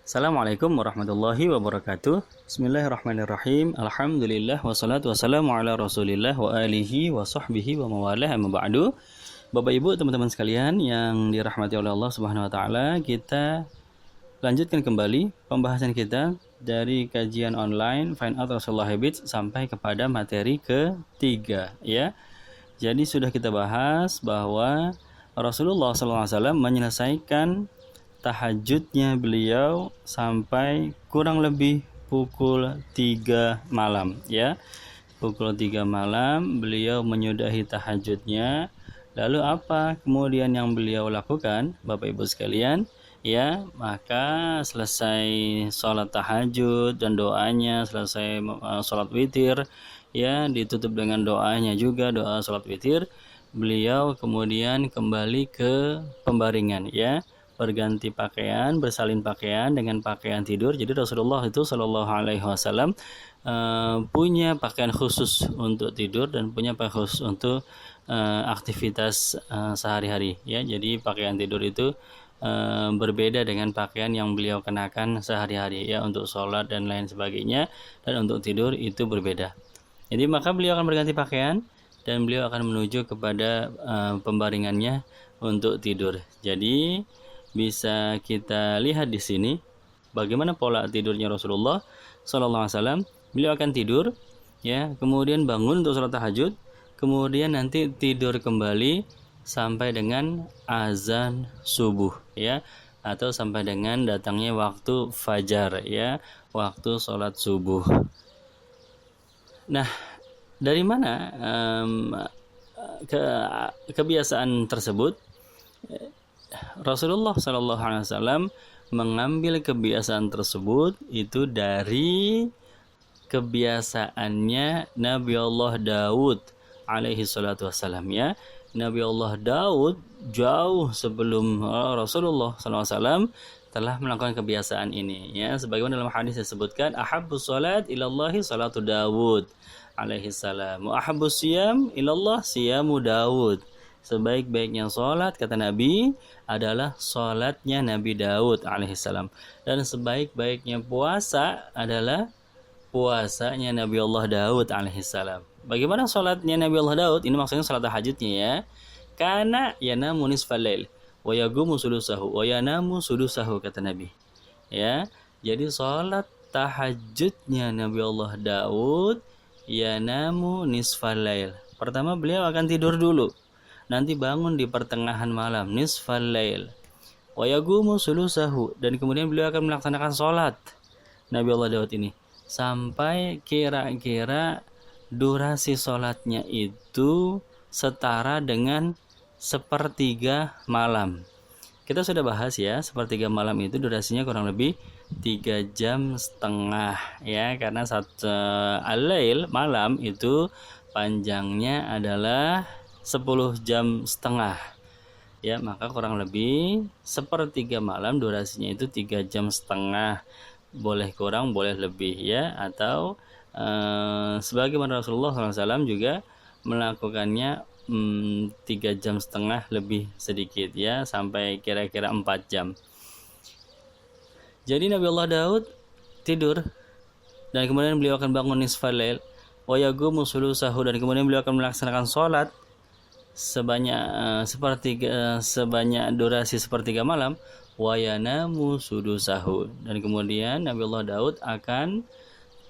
Assalamualaikum warahmatullahi wabarakatuh. Bismillahirrahmanirrahim. Alhamdulillah wassalatu wassalamu ala Rasulillah wa alihi wa sahbihi wa mawalah amma ba'du. Bapak Ibu, teman-teman sekalian yang dirahmati oleh Allah Subhanahu wa taala, kita lanjutkan kembali pembahasan kita dari kajian online Find Out Rasulullah Habits sampai kepada materi ketiga ya. Jadi sudah kita bahas bahwa Rasulullah SAW menyelesaikan tahajudnya beliau sampai kurang lebih pukul 3 malam ya. Pukul 3 malam beliau menyudahi tahajudnya. Lalu apa kemudian yang beliau lakukan, Bapak Ibu sekalian? Ya, maka selesai sholat tahajud dan doanya, selesai sholat witir ya, ditutup dengan doanya juga, doa sholat witir. Beliau kemudian kembali ke pembaringan ya, berganti pakaian, bersalin pakaian dengan pakaian tidur. Jadi Rasulullah itu Shallallahu Alaihi Wasallam punya pakaian khusus untuk tidur dan punya pakaian khusus untuk aktivitas sehari-hari ya. Jadi pakaian tidur itu berbeda dengan pakaian yang beliau kenakan sehari-hari ya, untuk sholat dan lain sebagainya, dan untuk tidur itu berbeda. Jadi maka beliau akan berganti pakaian dan beliau akan menuju kepada pembaringannya untuk tidur. Jadi bisa kita lihat di sini bagaimana pola tidurnya Rasulullah Sallallahu Alaihi Wasallam. Beliau akan tidur, ya, kemudian bangun untuk sholat tahajud, kemudian nanti tidur kembali sampai dengan azan subuh, ya, atau sampai dengan datangnya waktu fajar, ya, waktu sholat subuh. Nah, dari mana kebiasaan tersebut? Rasulullah SAW mengambil kebiasaan tersebut itu dari kebiasaannya Nabi Allah Daud alaihi salatu wassalam ya. Nabi Allah Daud jauh sebelum Rasulullah SAW telah melakukan kebiasaan ini ya, sebagaimana dalam hadis disebutkan ahabbus salat ilallahi salatu Daud alaihi salam wa ahabbus siyam ilallah siyamu Daud. Sebaik-baiknya sholat, kata Nabi, adalah sholatnya Nabi Daud alaihissalam. Dan sebaik-baiknya puasa adalah puasanya Nabi Allah Daud alaihissalam. Bagaimana sholatnya Nabi Allah Daud? Ini maksudnya sholat tahajudnya ya. Kana yanamu nisfal lail wa yaqumu sulusahu wa yanamu sulusahu, kata Nabi. Ya, jadi sholat tahajudnya Nabi Allah Daud yanamu nisfal lail. Pertama beliau akan tidur dulu, nanti bangun di pertengahan malam, nisfal lail, wa yaqumu sulusahu, dan kemudian beliau akan melaksanakan sholat Nabi Allah Daud ini sampai kira-kira durasi sholatnya itu setara dengan sepertiga malam. Kita sudah bahas ya, sepertiga malam itu durasinya kurang lebih 3,5 jam ya, karena satu al-lail malam itu panjangnya adalah 10,5 jam ya, maka kurang lebih sepertiga malam durasinya itu 3,5 jam, boleh kurang boleh lebih ya, atau sebagaimana Rasulullah SAW juga melakukannya 3,5 jam lebih sedikit ya, sampai kira-kira 4 jam. Jadi Nabi Allah Daud tidur dan kemudian beliau akan bangun nisfal lail wa yaqumu sulusahu, dan kemudian beliau akan melaksanakan sholat sebanyak sebanyak durasi sepertiga malam, wa yanamu sudusahu, dan kemudian Nabi Allah Daud akan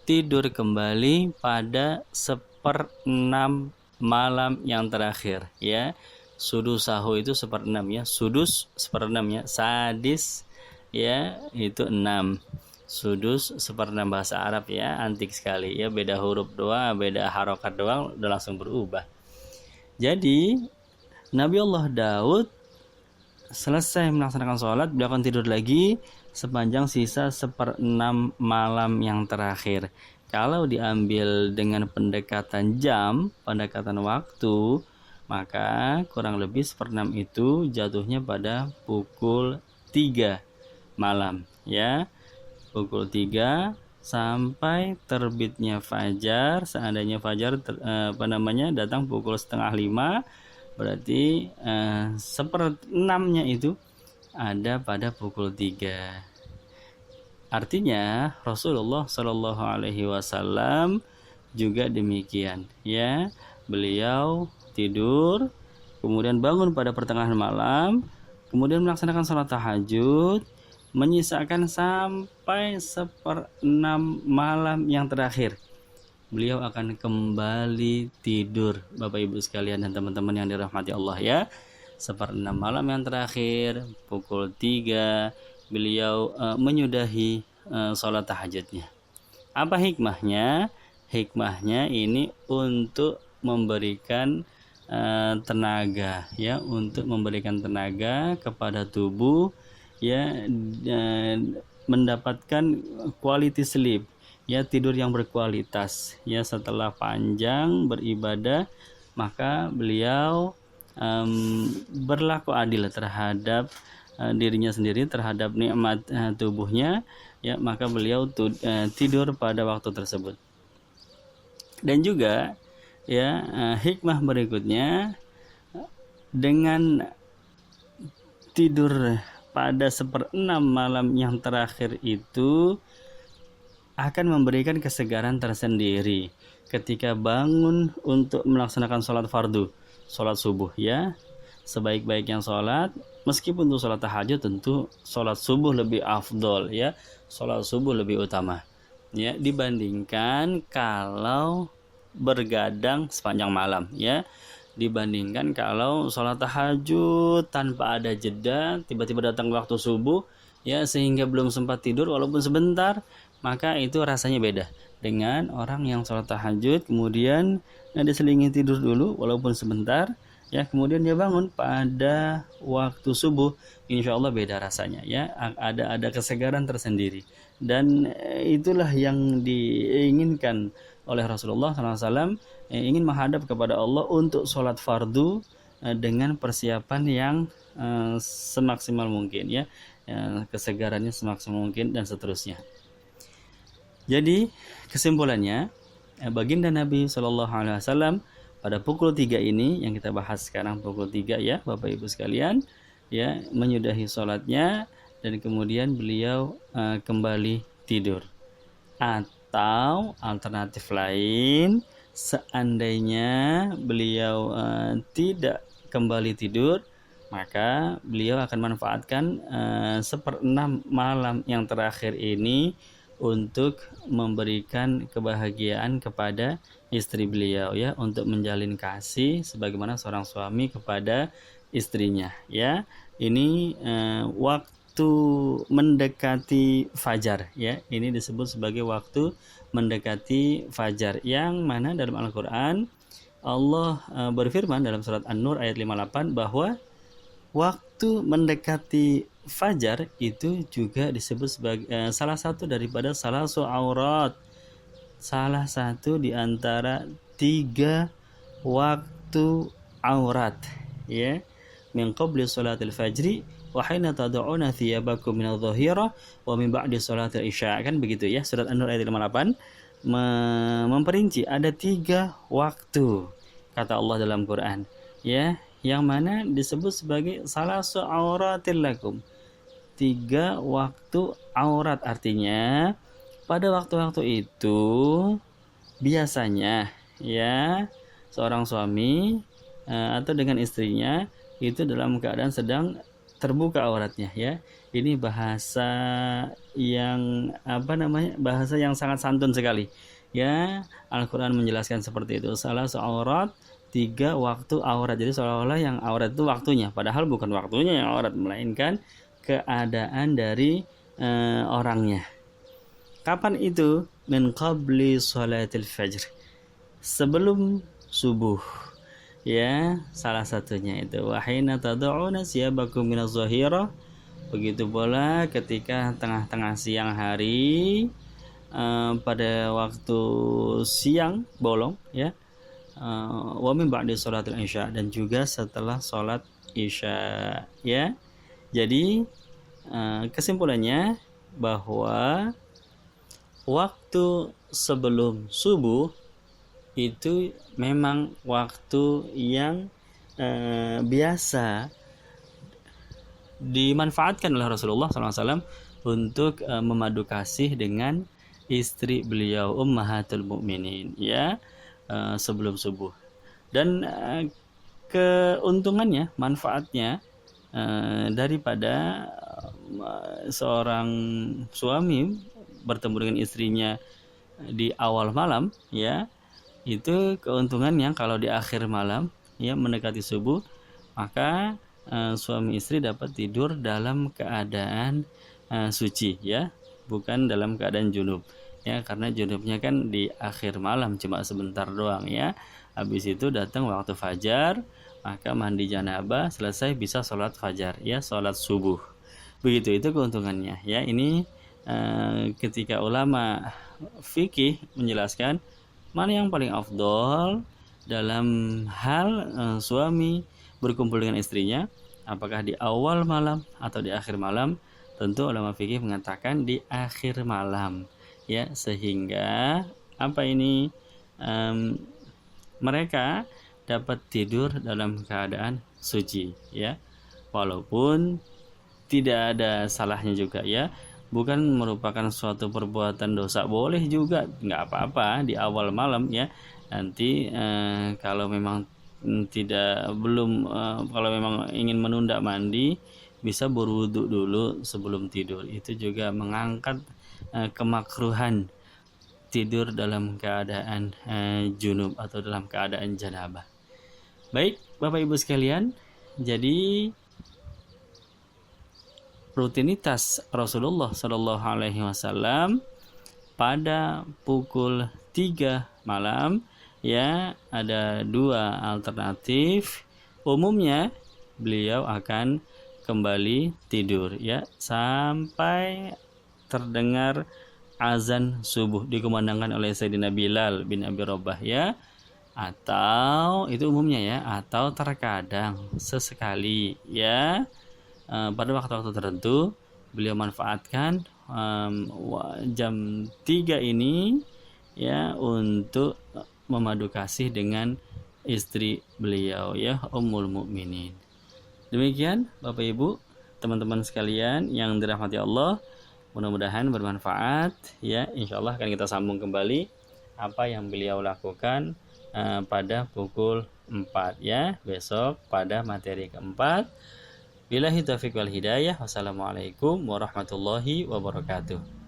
tidur kembali pada 1/6 malam yang terakhir ya. Sudusahu itu 1/6 ya, sudus 1/6 ya, sadis ya itu 6, sudus 1/6 bahasa Arab ya, antik sekali ya, beda huruf doang, beda harokat doang udah langsung berubah. Jadi Nabi Allah Daud selesai melaksanakan sholat, beliau akan tidur lagi sepanjang sisa 1/6 malam yang terakhir. Kalau diambil dengan pendekatan jam, pendekatan waktu, maka kurang lebih 1/6 itu jatuhnya pada pukul 3 malam ya, pukul 3 sampai terbitnya fajar. Seandainya fajar datang pukul 4:30, berarti 1/6-nya itu ada pada pukul 3. Artinya Rasulullah Shallallahu Alaihi Wasallam juga demikian, ya. Beliau tidur, kemudian bangun pada pertengahan malam, kemudian melaksanakan sholat tahajud, menyisakan sampai 1/6 malam yang terakhir. Beliau akan kembali tidur, Bapak Ibu sekalian dan teman-teman yang dirahmati Allah, ya. 1/6 malam yang terakhir, pukul 3, beliau menyudahi sholat tahajudnya. Apa hikmahnya? Hikmahnya ini untuk memberikan tenaga, ya, untuk memberikan tenaga kepada tubuh, ya, mendapatkan quality sleep, ya, tidur yang berkualitas, ya. Setelah panjang beribadah, maka beliau berlaku adil terhadap dirinya sendiri, terhadap nikmat tubuhnya, ya. Maka beliau tidur pada waktu tersebut. Dan juga, ya, hikmah berikutnya, dengan tidur pada 1/6 malam yang terakhir itu akan memberikan kesegaran tersendiri ketika bangun untuk melaksanakan sholat fardu, sholat subuh, ya. Sebaik-baiknya sholat, meskipun untuk sholat tahajud, tentu sholat subuh lebih afdol, ya. Sholat subuh lebih utama, ya, dibandingkan kalau bergadang sepanjang malam, ya. Dibandingkan kalau sholat tahajud tanpa ada jeda, tiba-tiba datang waktu subuh, ya, sehingga belum sempat tidur walaupun sebentar, maka itu rasanya beda dengan orang yang sholat tahajud kemudian diselingi tidur dulu walaupun sebentar, ya, kemudian dia bangun pada waktu subuh. Insya Allah beda rasanya, ya. Ada kesegaran tersendiri, dan itulah yang diinginkan oleh Rasulullah SAW, ingin menghadap kepada Allah untuk sholat fardu dengan persiapan yang semaksimal mungkin, ya, kesegarannya semaksimal mungkin dan seterusnya. Jadi kesimpulannya, baginda Nabi Shallallahu Alaihi Wasallam pada pukul 3 ini yang kita bahas sekarang, pukul 3, ya, Bapak Ibu sekalian, ya, menyudahi sholatnya dan kemudian beliau kembali tidur. Atau alternatif lain, seandainya beliau tidak kembali tidur, maka beliau akan manfaatkan 1/6 malam yang terakhir ini untuk memberikan kebahagiaan kepada istri beliau, ya, untuk menjalin kasih sebagaimana seorang suami kepada istrinya, ya. Ini waktu mendekati fajar, ya. Ini disebut sebagai waktu mendekati fajar, yang mana dalam Al-Qur'an Allah berfirman dalam surat An-Nur ayat 58 bahwa waktu mendekati fajar itu juga disebut sebagai salah satu daripada salasu aurat, salah satu di antara 3 waktu aurat, ya. Min qabli salatil fajri wa hina tad'una thiyabakum minadh dhahira wa min ba'di salatil isya, kan begitu, ya. Surat An-Nur ayat 58 memperinci ada 3 waktu kata Allah dalam Quran, ya, yang mana disebut sebagai salasu auratil lakum, 3 waktu aurat. Artinya pada waktu-waktu itu biasanya, ya, seorang suami atau dengan istrinya itu dalam keadaan sedang terbuka auratnya, ya. Ini bahasa yang bahasa yang sangat santun sekali, ya. Al-Qur'an menjelaskan seperti itu, salasu aurat, 3 waktu aurat. Jadi seolah-olah yang aurat itu waktunya, padahal bukan waktunya yang aurat, melainkan keadaan dari orangnya. Kapan itu? Min qabli sholatil fajr, sebelum subuh, ya, salah satunya itu. Wa hina tad'una siyabakum minaz zahira, begitu pula ketika tengah-tengah siang hari, pada waktu siang bolong, ya. Wa min ba'di sholatil isya, dan juga setelah sholat isya, ya. Jadi kesimpulannya bahwa waktu sebelum subuh itu memang waktu yang biasa dimanfaatkan oleh Rasulullah SAW untuk memadu kasih dengan istri beliau Ummahatul Mukminin ya, sebelum subuh. Dan keuntungannya, manfaatnya daripada seorang suami bertemu dengan istrinya di awal malam ya, itu keuntungannya kalau di akhir malam ya mendekati subuh, maka suami istri dapat tidur dalam keadaan suci ya, bukan dalam keadaan junub ya, karena junubnya kan di akhir malam cuma sebentar doang ya. Habis itu datang waktu fajar, maka mandi janabah, selesai bisa sholat fajar ya, sholat subuh. Begitu itu keuntungannya ya. Ini ketika ulama fikih menjelaskan mana yang paling afdol dalam hal suami berkumpul dengan istrinya, apakah di awal malam atau di akhir malam. Tentu ulama fikih mengatakan di akhir malam ya, sehingga apa ini mereka dapat tidur dalam keadaan suci ya, walaupun tidak ada salahnya juga ya, bukan merupakan suatu perbuatan dosa, boleh juga, nggak apa-apa di awal malam ya. Nanti kalau memang kalau memang ingin menunda mandi, bisa berwudu dulu sebelum tidur. Itu juga mengangkat kemakruhan tidur dalam keadaan junub atau dalam keadaan janabah. Baik Bapak Ibu sekalian, jadi rutinitas Rasulullah Shallallahu Alaihi Wasallam pada pukul 3 malam ya, ada dua alternatif. Umumnya beliau akan kembali tidur ya sampai terdengar azan subuh dikumandangkan oleh Sayyidina Bilal bin Abi Rabah ya, atau itu umumnya ya, atau terkadang sesekali ya pada waktu-waktu tertentu beliau manfaatkan jam 3 ini ya untuk memadu kasih dengan istri beliau ya, Ummul Mukminin. Demikian Bapak Ibu, teman-teman sekalian yang dirahmati Allah, mudah-mudahan bermanfaat ya. Insyaallah akan kita sambung kembali apa yang beliau lakukan pada pukul 4 ya, besok pada materi keempat. Billahi taufiq wal hidayah. Wassalamualaikum warahmatullahi wabarakatuh.